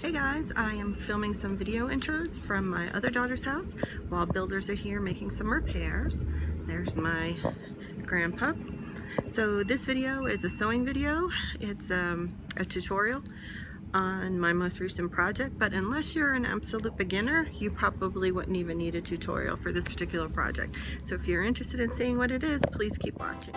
Hey guys, I am filming some video intros from my other daughter's house while builders are here making some repairs. There's my grandpa. So this video is a sewing video. It's a tutorial on my most recent project, but unless you're an absolute beginner, you probably wouldn't even need a tutorial for this particular project. So if you're interested in seeing what it is, please keep watching.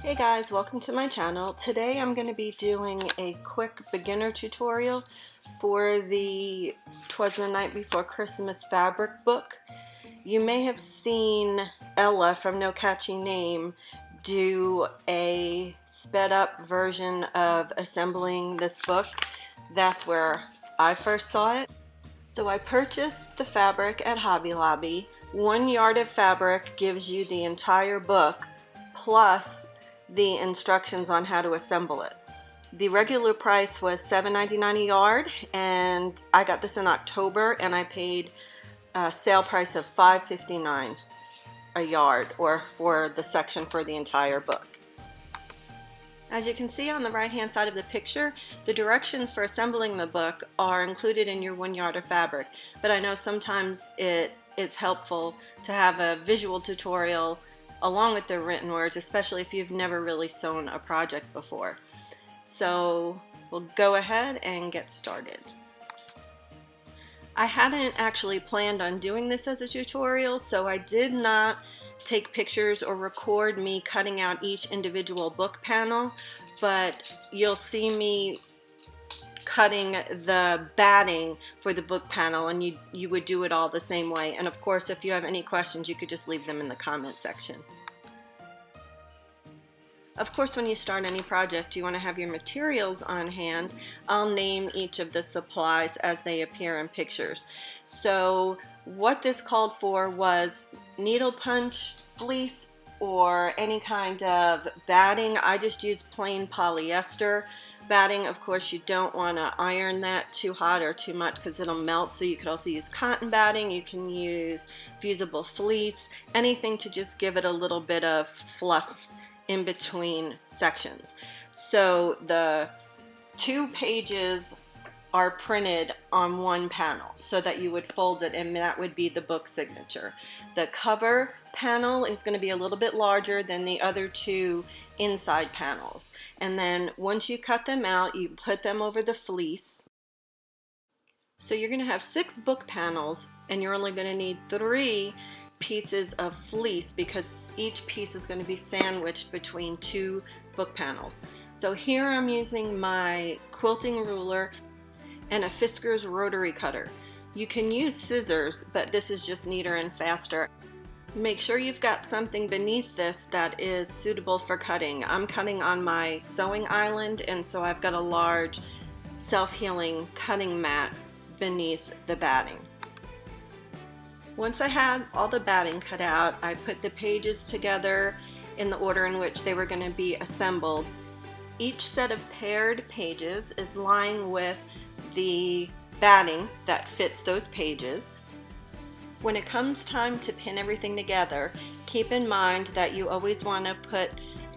Hey guys, welcome to my channel. Today I'm going to be doing a quick beginner tutorial for the 'Twas the Night Before Christmas fabric book. You may have seen Ella from No Catchy Name do a sped up version of assembling this book. That's where I first saw it. So I purchased the fabric at Hobby Lobby. 1 yard of fabric gives you the entire book plus the instructions on how to assemble it. The regular price was $7.99 a yard, and I got this in October, and I paid a sale price of $5.59 a yard, or for the section for the entire book. As you can see on the right hand side of the picture, the directions for assembling the book are included in your 1 yard of fabric, but I know sometimes it's helpful to have a visual tutorial along with the written words, especially if you've never really sewn a project before. So we'll go ahead and get started. I hadn't actually planned on doing this as a tutorial, so I did not take pictures or record me cutting out each individual book panel, but you'll see me cutting the batting for the book panel, and you would do it all the same way. And of course, if you have any questions, you could just leave them in the comment section. Of course, when you start any project, you want to have your materials on hand. I'll name each of the supplies as they appear in pictures. So what this called for was needle punch, fleece, or any kind of batting. I just used plain polyester batting. Of course, you don't want to iron that too hot or too much because it'll melt, so you could also use cotton batting. You can use fusible fleece, anything to just give it a little bit of fluff in between sections. So the 2 pages are printed on 1 panel so that you would fold it, and that would be the book signature. The cover panel is going to be a little bit larger than the other 2 inside panels. And then once you cut them out, you put them over the fleece. So you're going to have 6 book panels, and you're only going to need 3 pieces of fleece because each piece is going to be sandwiched between 2 book panels. So here I'm using my quilting ruler and a Fiskars rotary cutter. You can use scissors, but this is just neater and faster. Make sure you've got something beneath this that is suitable for cutting. I'm cutting on my sewing island, and so I've got a large self-healing cutting mat beneath the batting. Once I had all the batting cut out, I put the pages together in the order in which they were going to be assembled. Each set of paired pages is lying with the batting that fits those pages. When it comes time to pin everything together, keep in mind that you always want to put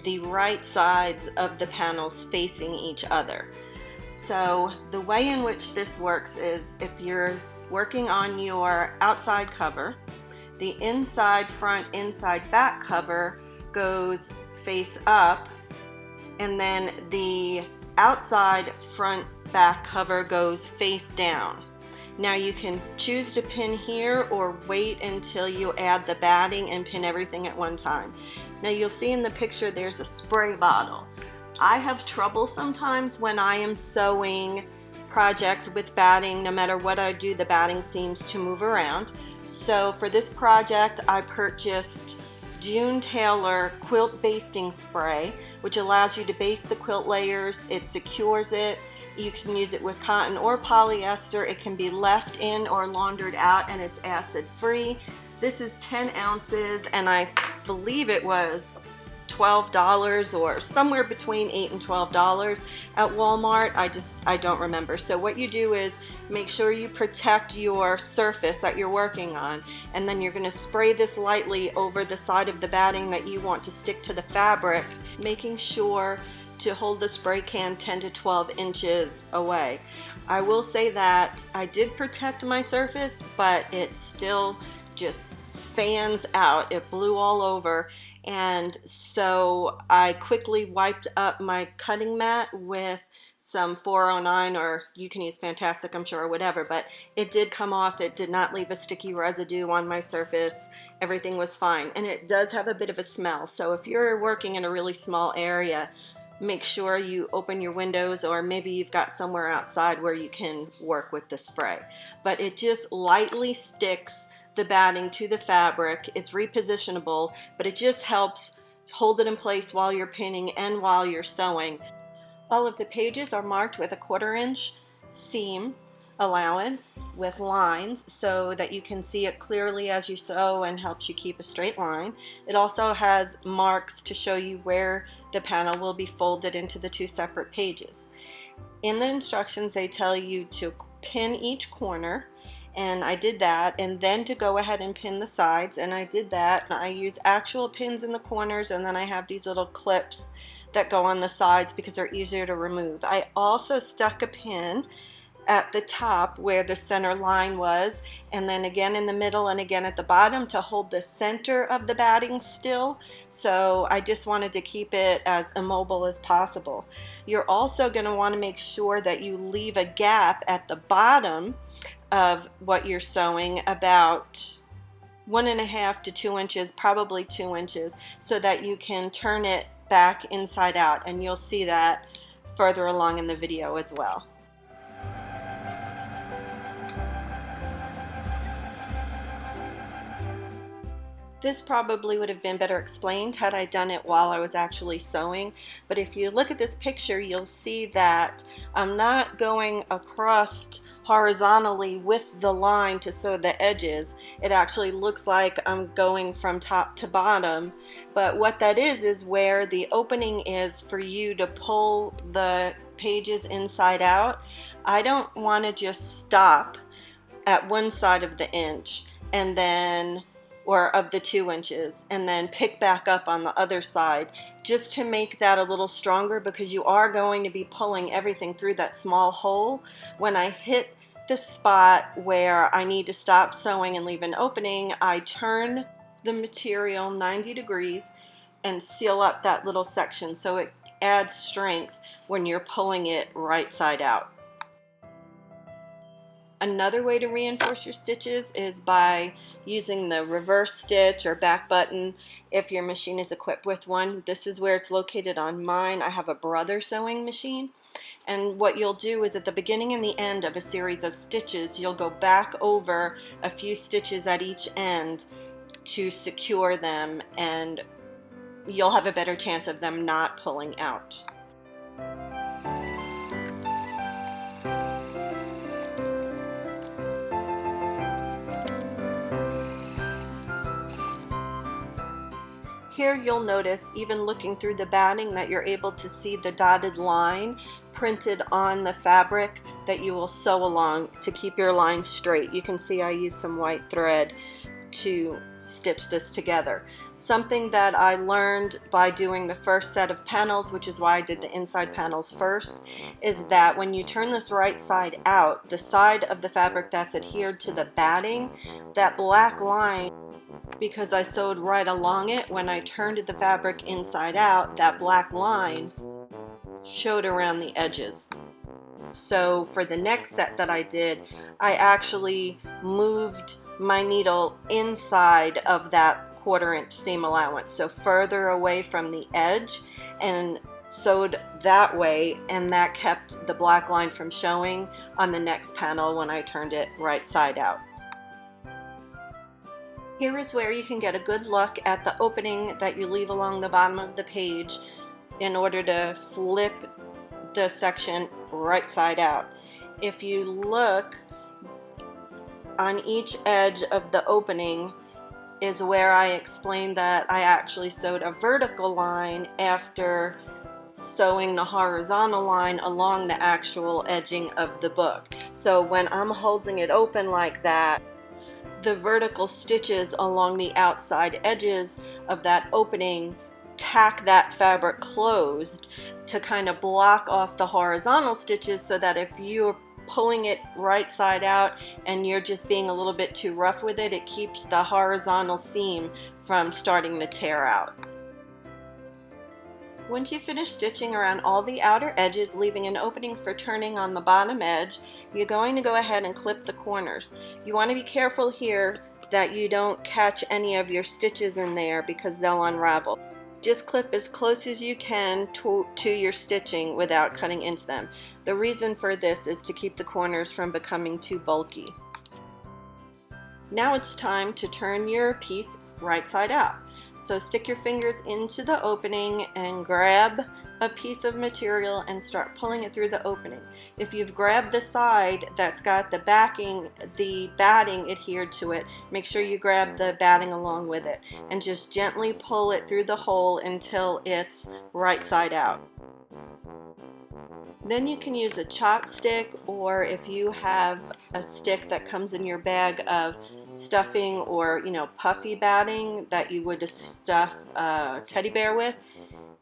the right sides of the panels facing each other. So the way in which this works is, if you're working on your outside cover, the inside front, inside back cover goes face up, and then the outside front back cover goes face down. Now you can choose to pin here or wait until you add the batting and pin everything at one time. Now you'll see in the picture there's a spray bottle. I have trouble sometimes when I am sewing projects with batting. No matter what I do, the batting seems to move around. So for this project, I purchased June Taylor quilt basting spray, which allows you to baste the quilt layers. It secures it. You can use it with cotton or polyester. It can be left in or laundered out, and it's acid free. This is 10 ounces, and I believe it was $12 or somewhere between $8 and $12 at Walmart. I don't remember. So what you do is make sure you protect your surface that you're working on, and then you're going to spray this lightly over the side of the batting that you want to stick to the fabric, making sure to hold the spray can 10 to 12 inches away. I will say that I did protect my surface, but it still just fans out. It blew all over, and so I quickly wiped up my cutting mat with some 409, or you can use Fantastic, I'm sure, or whatever, but it did come off. It did not leave a sticky residue on my surface. Everything was fine, and it does have a bit of a smell, so if you're working in a really small area, make sure you open your windows, or maybe you've got somewhere outside where you can work with the spray. But it just lightly sticks the batting to the fabric. It's repositionable, but it just helps hold it in place while you're pinning and while you're sewing. All of the pages are marked with a 1/4 inch seam allowance with lines so that you can see it clearly as you sew and helps you keep a straight line. It also has marks to show you where the panel will be folded into the 2 separate pages. In the instructions, they tell you to pin each corner, and I did that, and then to go ahead and pin the sides, and I did that. I use actual pins in the corners, and then I have these little clips that go on the sides because they're easier to remove. I also stuck a pin at the top where the center line was, and then again in the middle and again at the bottom to hold the center of the batting still. So I just wanted to keep it as immobile as possible. You're also going to want to make sure that you leave a gap at the bottom of what you're sewing, about 1.5 to 2 inches, probably 2 inches, so that you can turn it back inside out, and you'll see that further along in the video as well. This probably would have been better explained had I done it while I was actually sewing, but if you look at this picture, you'll see that I'm not going across horizontally with the line to sew the edges. It actually looks like I'm going from top to bottom, but what that is where the opening is for you to pull the pages inside out. I don't want to just stop at one side of the inch and then, or of the 2 inches, and then pick back up on the other side, just to make that a little stronger, because you are going to be pulling everything through that small hole. When I hit the spot where I need to stop sewing and leave an opening, I turn the material 90 degrees and seal up that little section, so it adds strength when you're pulling it right side out. Another way to reinforce your stitches is by using the reverse stitch or back button if your machine is equipped with one. This is where it's located on mine. I have a Brother sewing machine, and what you'll do is at the beginning and the end of a series of stitches, you'll go back over a few stitches at each end to secure them, and you'll have a better chance of them not pulling out. Here you'll notice, even looking through the batting, that you're able to see the dotted line printed on the fabric that you will sew along to keep your line straight. You can see I used some white thread to stitch this together. Something that I learned by doing the first set of panels, which is why I did the inside panels first, is that when you turn this right side out, the side of the fabric that's adhered to the batting, that black line, because I sewed right along it, when I turned the fabric inside out, that black line showed around the edges. So for the next set that I did, I actually moved my needle inside of that 1/4 inch seam allowance, so further away from the edge, and sewed that way, and that kept the black line from showing on the next panel when I turned it right side out. Here is where you can get a good look at the opening that you leave along the bottom of the page in order to flip the section right side out. If you look on each edge of the opening, is where I explained that I actually sewed a vertical line after sewing the horizontal line along the actual edging of the book. So when I'm holding it open like that, the vertical stitches along the outside edges of that opening tack that fabric closed to kind of block off the horizontal stitches, so that if you're pulling it right side out and you're just being a little bit too rough with it, it keeps the horizontal seam from starting to tear out. Once you finish stitching around all the outer edges, leaving an opening for turning on the bottom edge, you're going to go ahead and clip the corners. You want to be careful here that you don't catch any of your stitches in there because they'll unravel. Just clip as close as you can to your stitching without cutting into them. The reason for this is to keep the corners from becoming too bulky. Now it's time to turn your piece right side out. So stick your fingers into the opening and grab a piece of material and start pulling it through the opening. If you've grabbed the side that's got the batting adhered to it, make sure you grab the batting along with it and just gently pull it through the hole until it's right side out. Then you can use a chopstick, or if you have a stick that comes in your bag of stuffing or puffy batting that you would stuff a teddy bear with,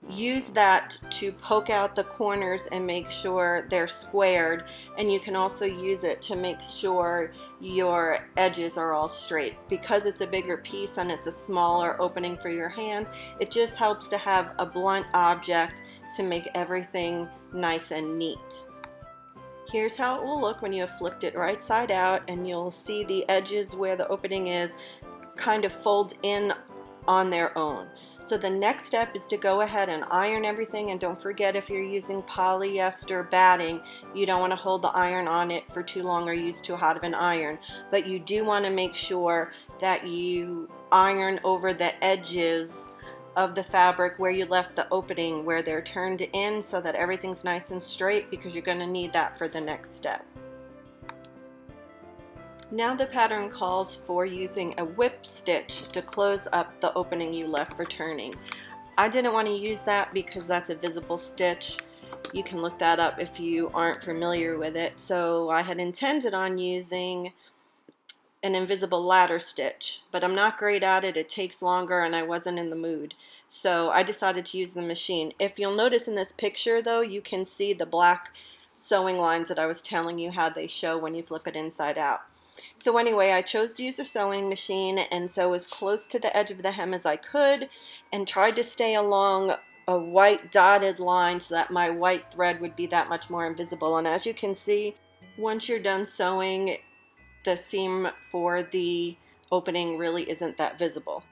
use that to poke out the corners and make sure they're squared. And you can also use it to make sure your edges are all straight. Because it's a bigger piece and it's a smaller opening for your hand, it just helps to have a blunt object to make everything nice and neat. Here's how it will look when you have flipped it right side out, and you'll see the edges where the opening is kind of fold in on their own. So the next step is to go ahead and iron everything, and don't forget, if you're using polyester batting, you don't want to hold the iron on it for too long or use too hot of an iron, but you do want to make sure that you iron over the edges of the fabric where you left the opening, where they're turned in, so that everything's nice and straight, because you're going to need that for the next step. Now the pattern calls for using a whip stitch to close up the opening you left for turning. I didn't want to use that because that's a visible stitch. You can look that up if you aren't familiar with it. So I had intended on using an invisible ladder stitch, but I'm not great at it. It takes longer and I wasn't in the mood. So I decided to use the machine. If you'll notice in this picture though, you can see the black sewing lines that I was telling you how they show when you flip it inside out. So anyway, I chose to use a sewing machine and sew as close to the edge of the hem as I could, and tried to stay along a white dotted line so that my white thread would be that much more invisible. And as you can see, once you're done sewing, the seam for the opening really isn't that visible.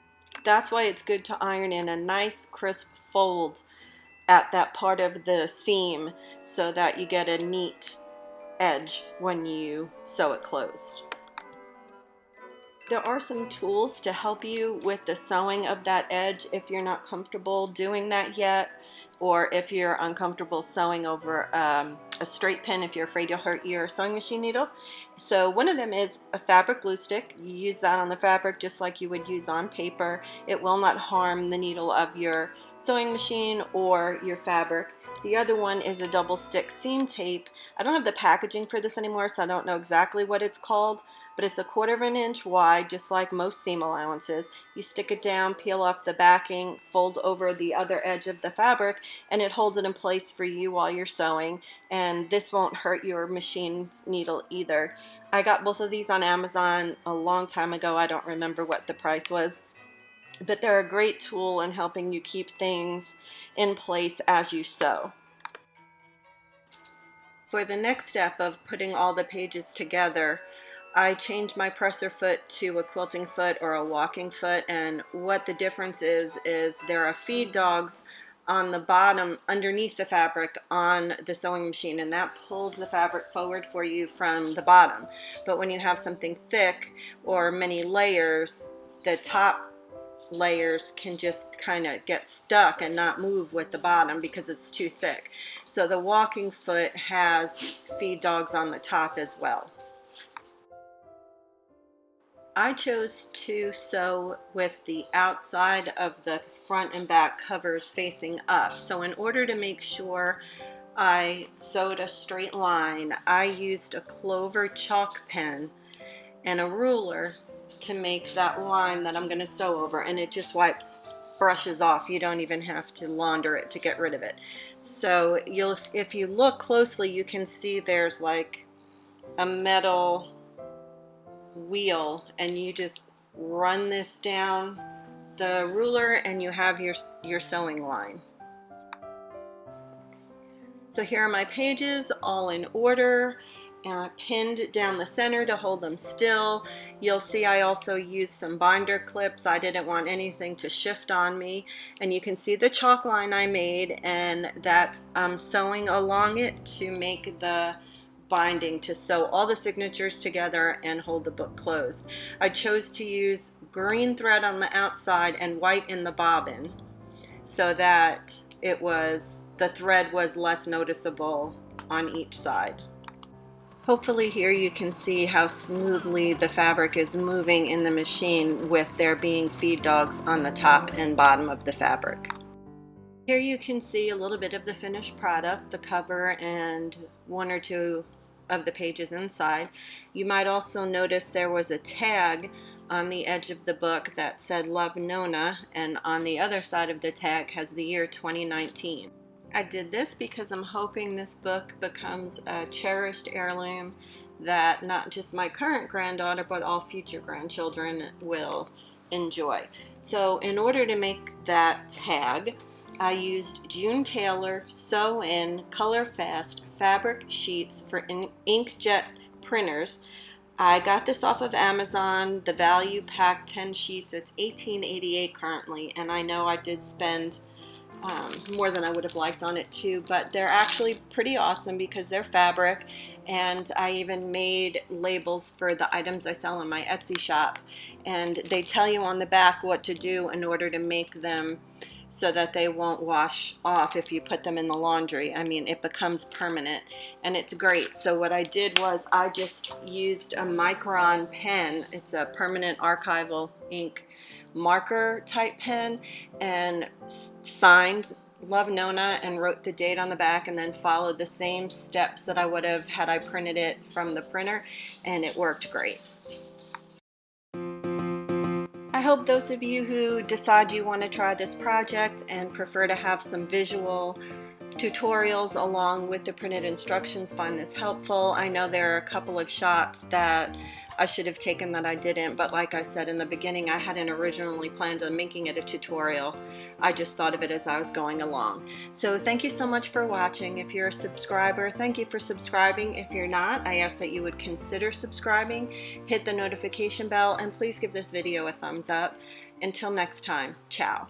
That's why it's good to iron in a nice crisp fold at that part of the seam so that you get a neat edge when you sew it closed. There are some tools to help you with the sewing of that edge if you're not comfortable doing that yet, or if you're uncomfortable sewing over a straight pin, if you're afraid you'll hurt your sewing machine needle. So one of them is a fabric glue stick. You use that on the fabric just like you would use on paper. It will not harm the needle of your sewing machine or your fabric. The other one is a double stick seam tape. I don't have the packaging for this anymore, so I don't know exactly what it's called, but it's 1/4 of an inch wide, just like most seam allowances. You stick it down, peel off the backing, fold over the other edge of the fabric, and it holds it in place for you while you're sewing, and this won't hurt your machine's needle either. I got both of these on Amazon a long time ago. I don't remember what the price was, but they're a great tool in helping you keep things in place as you sew. For the next step of putting all the pages together, I changed my presser foot to a quilting foot or a walking foot, and what the difference is there are feed dogs on the bottom underneath the fabric on the sewing machine, and that pulls the fabric forward for you from the bottom. But when you have something thick or many layers, the top layers can just kind of get stuck and not move with the bottom because it's too thick. So the walking foot has feed dogs on the top as well. I chose to sew with the outside of the front and back covers facing up. So in order to make sure I sewed a straight line, I used a Clover chalk pen and a ruler to make that line that I'm going to sew over, and it just brushes off. You don't even have to launder it to get rid of it. So if you look closely, you can see there's like a metal wheel, and you just run this down the ruler and you have your sewing line. So here are my pages all in order, and I pinned down the center to hold them still. You'll see I also used some binder clips. I didn't want anything to shift on me, and you can see the chalk line I made, and that's sewing along it to make the binding to sew all the signatures together and hold the book closed. I chose to use green thread on the outside and white in the bobbin so that the thread was less noticeable on each side. Hopefully here you can see how smoothly the fabric is moving in the machine with there being feed dogs on the top and bottom of the fabric. Here you can see a little bit of the finished product, the cover and one or two of the pages inside. You might also notice there was a tag on the edge of the book that said Love Nona, and on the other side of the tag has the year 2019. I did this because I'm hoping this book becomes a cherished heirloom that not just my current granddaughter but all future grandchildren will enjoy. So in order to make that tag, I used June Taylor Sew-In Color Fast fabric sheets for inkjet printers. I got this off of Amazon, the value pack 10 sheets. It's $18.88 currently, and I know I did spend more than I would have liked on it too, but they're actually pretty awesome because they're fabric, and I even made labels for the items I sell in my Etsy shop, and they tell you on the back what to do in order to make them so that they won't wash off if you put them in the laundry. I mean, it becomes permanent, and it's great. So what I did was I just used a Micron pen. It's a permanent archival ink marker type pen, and signed Love Nona and wrote the date on the back, and then followed the same steps that I would have had I printed it from the printer, and it worked great. I hope those of you who decide you want to try this project and prefer to have some visual tutorials along with the printed instructions find this helpful. I know there are a couple of shots that I should have taken that I didn't, but like I said in the beginning, I hadn't originally planned on making it a tutorial. I just thought of it as I was going along. So thank you so much for watching. If you're a subscriber, thank you for subscribing. If you're not, I ask that you would consider subscribing, hit the notification bell, and please give this video a thumbs up. Until next time, ciao.